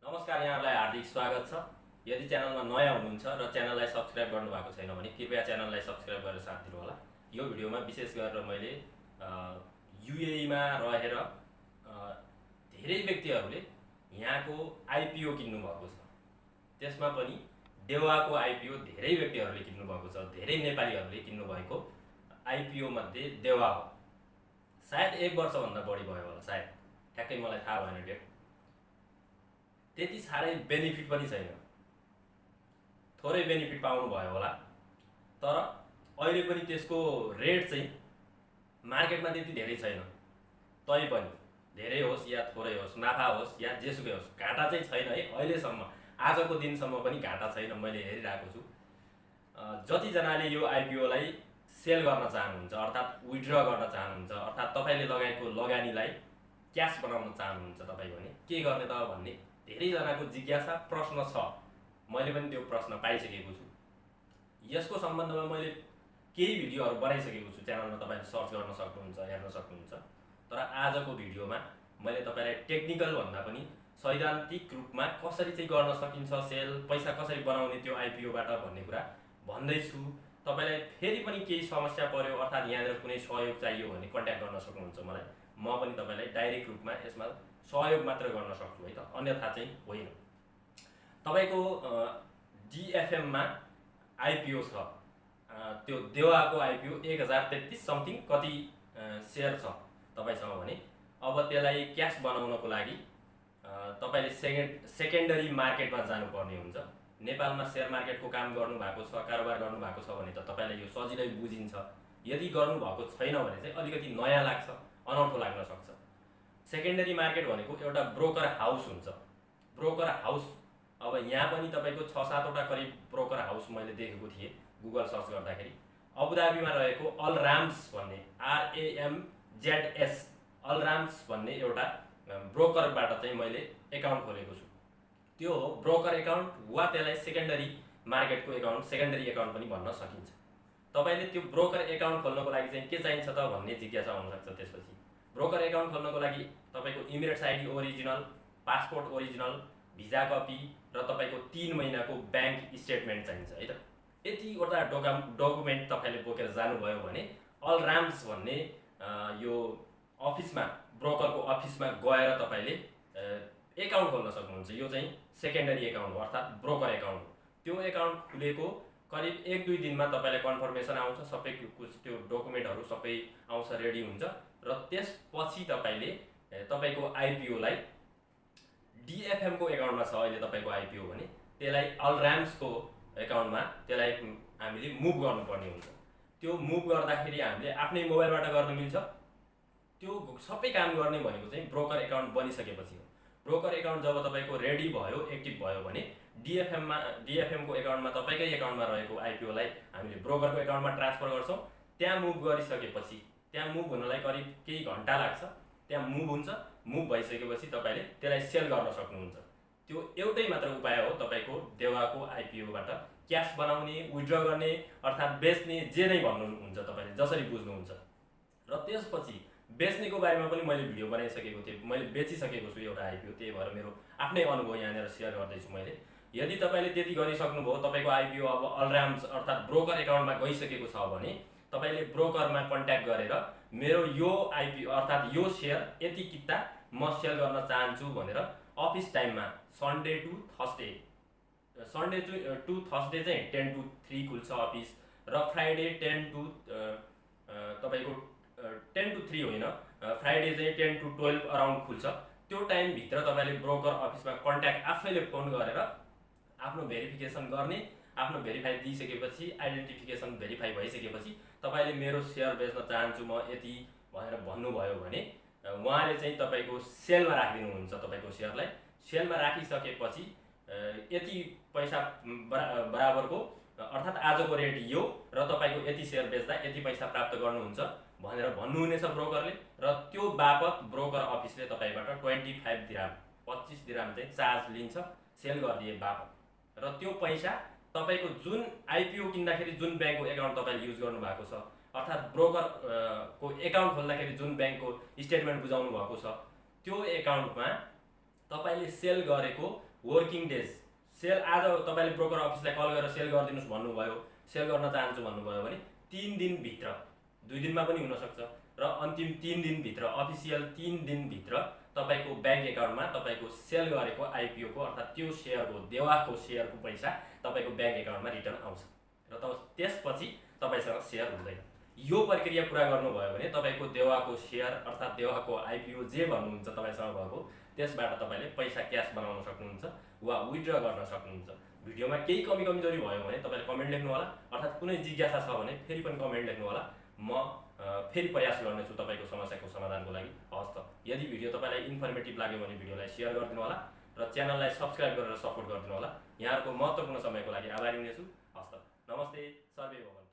नमस्कार, यहाँहरूलाई हार्दिक स्वागत छ। यदि च्यानलमा नयाँ हुनुहुन्छ र च्यानललाई सब्स्क्राइब गर्नुभएको छैन भने कृपया च्यानललाई सब्स्क्राइब गरेर साथ दिनुहोला। यो भिडियोमा विशेष गरेर मैले युएईमा रहेर धेरै व्यक्तिहरूले यहाँको आइपिओ किन्नु भएको छ। त्यसमा पनि देवाको आइपिओ धेरै व्यक्तिहरूले किन्नु भएको छ। धेरै नेपालीहरूले किन्नु भएको आइपिओ मध्ये देवा हो। सायद 1 वर्षभन्दा बढी भयो होला, सायद ठ्याक्कै मलाई थाहा भएन डेट। त्यति साह्रै बेनिफिट पनि छैन, थोरै बेनिफिट पाउनु भयो होला। तर अहिले पनि त्यसको रेट चाहिँ मार्केटमा त्यति धेरै छैन। तै पनि धेरै होस् या थोरै होस्, नाफा होस् या जेसुकै होस्, घाटा चाहिँ छैन है। अहिलेसम्म आजको दिनसम्म पनि घाटा छैन, मैले हेरिरहेको छु। जतिजनाले यो आइपिओलाई सेल गर्न चाहनुहुन्छ, अर्थात् विथड्र गर्न चाहनुहुन्छ, अर्थात् तपाईँले लगाएको लगानीलाई क्यास बनाउन चाहनुहुन्छ तपाईँ भने के गर्ने त भन्ने धेरैजनाको जिज्ञासा प्रश्न छ। मैले पनि त्यो प्रश्न पाइसकेको छु। यसको सम्बन्धमा मैले केही भिडियोहरू बनाइसकेको छु। च्यानलमा तपाईँले सर्च गर्न सक्नुहुन्छ, हेर्न सक्नुहुन्छ। तर आजको भिडियोमा मैले तपाईँलाई टेक्निकल भन्दा पनि सैद्धान्तिक रूपमा कसरी चाहिँ गर्न सकिन्छ सेल, पैसा कसरी बनाउने त्यो आइपिओबाट भन्ने कुरा भन्दैछु। तपाईँलाई फेरि पनि केही समस्या पर्यो अर्थात् यहाँनिर कुनै सहयोग चाहियो भने कन्ट्याक्ट गर्न सक्नुहुन्छ मलाई। म पनि तपाईँलाई डाइरेक्ट रूपमा यसमा सहयोग मात्र गर्न सक्छु है त, अन्यथा चाहिँ होइन। तपाईँको डिएफएममा आइपिओ छ, त्यो देवाको आइपिओ 1033 समथिङ कति सेयर छ तपाईँसँग भने अब त्यसलाई क्यास बनाउनको लागि तपाईँले सेकेन्डरी मार्केटमा जानुपर्ने हुन्छ। नेपालमा सेयर मार्केटको काम गर्नुभएको छ, कारोबार गर्नुभएको छ भने त तपाईँलाई यो सजिलै बुझिन्छ। यदि गर्नुभएको छैन भने चाहिँ अलिकति नयाँ लाग्छ, अनौठो लाग्न सक्छ। सेकेन्डरी मार्केट भनेको एउटा ब्रोकर हाउस हुन्छ। ब्रोकर हाउस अब यहाँ पनि तपाईँको 6-7वटा करिब ब्रोकर हाउस मैले देखेको थिएँ गुगल सर्च गर्दाखेरि। अबुधाबीमा रहेको अलराम्स भन्ने RAMZS अलराम्स भन्ने एउटा ब्रोकरबाट चाहिँ मैले एकाउन्ट खोलेको छु। त्यो हो ब्रोकर एकाउन्ट वा त्यसलाई सेकेन्डरी मार्केटको एकाउन्ट, सेकेन्डरी एकाउन्ट पनि भन्न सकिन्छ। तपाईँले त्यो ब्रोकर एकाउन्ट खोल्नको लागि चाहिँ के चाहिन्छ त भन्ने जिज्ञासा हुनसक्छ। त्यसपछि ब्रोकर एकाउन्ट खोल्नको लागि तपाईँको emirates ID original, passport original, visa copy र तपाईँको 3 महिनाको ब्याङ्क स्टेटमेन्ट चाहिन्छ है त। यतिवटा डकुमेन्ट तपाईँले बोकेर जानुभयो भने अलराम्स भन्ने यो अफिसमा, ब्रोकरको अफिसमा गएर तपाईँले एकाउन्ट खोल्न सक्नुहुन्छ। यो चाहिँ सेकेन्डरी एकाउन्ट हो, अर्थात् ब्रोकर एकाउन्ट हो। त्यो एकाउन्ट खुलेको करिब 1-2 दिनमा तपाईँलाई कन्फर्मेसन आउँछ, सबै कुछ त्यो डकुमेन्टहरू सबै आउँछ, रेडी हुन्छ। र त्यसपछि तपाईँले तपाईँको आइपिओलाई डिएफएमको एकाउन्टमा छ अहिले तपाईँको आइपिओ भने त्यसलाई अलराम्सको एकाउन्टमा त्यसलाई हामीले मुभ गर्नुपर्ने हुन्छ। त्यो मुभ गर्दाखेरि हामीले आफ्नै मोबाइलबाट गर्न मिल्छ। त्यो सबै काम गर्ने भनेको चाहिँ ब्रोकर एकाउन्ट बनिसकेपछि हो। ब्रोकर एकाउन्ट जब तपाईँको रेडी भयो, एक्टिभ भयो भने डिएफएमको एकाउन्टमा तपाईँकै एकाउन्टमा रहेको आइपिओलाई हामीले ब्रोकरको एकाउन्टमा ट्रान्सफर गर्छौँ। त्यहाँ मुभ गरिसकेपछि, त्यहाँ मुभ हुनलाई करिब केही घन्टा लाग्छ। त्यहाँ मुभ हुन्छ, मुभ भइसकेपछि तपाईँले त्यसलाई सेल गर्न सक्नुहुन्छ। त्यो एउटै मात्र उपाय हो तपाईँको देवाको आइपिओबाट क्यास बनाउने, विथड्र गर्ने, अर्थात् बेच्ने, जे नै भन्नुहुन्छ तपाईँले जसरी बुझ्नुहुन्छ। र त्यसपछि बेच्नेको बारेमा पनि मैले भिडियो बनाइसकेको थिएँ। मैले बेचिसकेको छु एउटा आइपिओ, त्यही भएर मेरो आफ्नै अनुभव यहाँनिर सेयर गर्दैछु मैले। यदि तपाईँले त्यति गरिसक्नुभयो, तपाईँको आइपिओ अब अलराम्स अर्थात् ब्रोकर एकाउन्टमा गइसकेको छ भने तपाईँले ब्रोकरमा कन्ट्याक्ट गरेर मेरो यो आइपिओ अर्थात् यो सेयर यति किता म सेल गर्न चाहन्छु भनेर अफिस टाइममा सन्डे टु थर्सडे चाहिँ 10 to 3 खुल्छ अफिस, र फ्राइडे 10 to तपाईँको 10 to 3 होइन, फ्राइडे चाहिँ 10 to 12 अराउन्ड खुल्छ। त्यो टाइमभित्र तपाईँले ब्रोकर अफिसमा कन्ट्याक्ट आफैले फोन गरेर आफ्नो भेरिफिकेसन गर्ने। आफ्नो भेरिफाई दिइसकेपछि, आइडेन्टिफिकेसन भेरिफाई भइसकेपछि तपाईँले मेरो सेयर बेच्न चाहन्छु म यति भनेर भन्नुभयो भने उहाँले चाहिँ तपाईँको सेलमा राखिदिनुहुन्छ। तपाईँको सेयरलाई सेलमा राखिसकेपछि यति पैसा बराबरको अर्थात् आजको रेट यो र तपाईँको यति सेयर बेच्दा यति पैसा प्राप्त गर्नुहुन्छ भनेर भन्नुहुनेछ ब्रोकरले। र त्यो बापत ब्रोकर अफिसले तपाईँबाट 25 दिराम 25 दिराम चाहिँ चार्ज लिन्छ सेल गरिदिए बापत। र त्यो पैसा तपाईँको जुन आइपिओ किन्दाखेरि जुन ब्याङ्कको एकाउन्ट तपाईँले युज गर्नुभएको छ, अर्थात् ब्रोकर को एकाउन्ट खोल्दाखेरि जुन ब्याङ्कको स्टेटमेन्ट बुझाउनु भएको छ, त्यो एकाउन्टमा तपाईँले सेल गरेको वर्किङ डेज सेल आज तपाईँले ब्रोकर अफिसलाई कल गरेर सेल गरिदिनुहोस् भन्नुभयो, सेल गर्न चाहन्छु भन्नुभयो भने 3 दिनभित्र, 2 दिनमा पनि हुनसक्छ र अन्तिम 3 दिनभित्र, अफिसियल 3 दिनभित्र तपाईँको ब्याङ्क एकाउन्टमा तपाईँको सेल गरेको आइपिओ को अर्थात् त्यो सेयरको देवाको सेयरको पैसा तपाईँको ब्याङ्क एकाउन्टमा रिटर्न आउँछ र त्यसपछि तपाईँसँग सेयर हुँदैन। यो प्रक्रिया पुरा गर्नुभयो भने तपाईँको देवाको सेयर अर्थात् देवाको आइपिओ जे भन्नुहुन्छ तपाईँसँग भएको त्यसबाट तपाईँले पैसा क्यास बनाउन सक्नुहुन्छ वा विथड्र गर्न सक्नुहुन्छ। भिडियोमा केही कमी कमजोरी भयो भने तपाईँले कमेन्ट लेख्नु होला, अर्थात् कुनै जिज्ञासा छ भने फेरि पनि कमेन्ट लेख्नु होला, म फेरि प्रयास गर्नेछु तपाईँको समस्याको समाधानको लागि। हवस् त, यदि भिडियो तपाईँलाई इन्फर्मेटिभ लाग्यो भने भिडियोलाई सेयर गरिदिनु होला र च्यानललाई सब्स्क्राइब गरेर सपोर्ट गरिदिनु होला। यहाँहरूको महत्त्वपूर्ण समयको लागि आभारी हुनेछु। हवस् त, नमस्ते, सर्वे भवन्तु।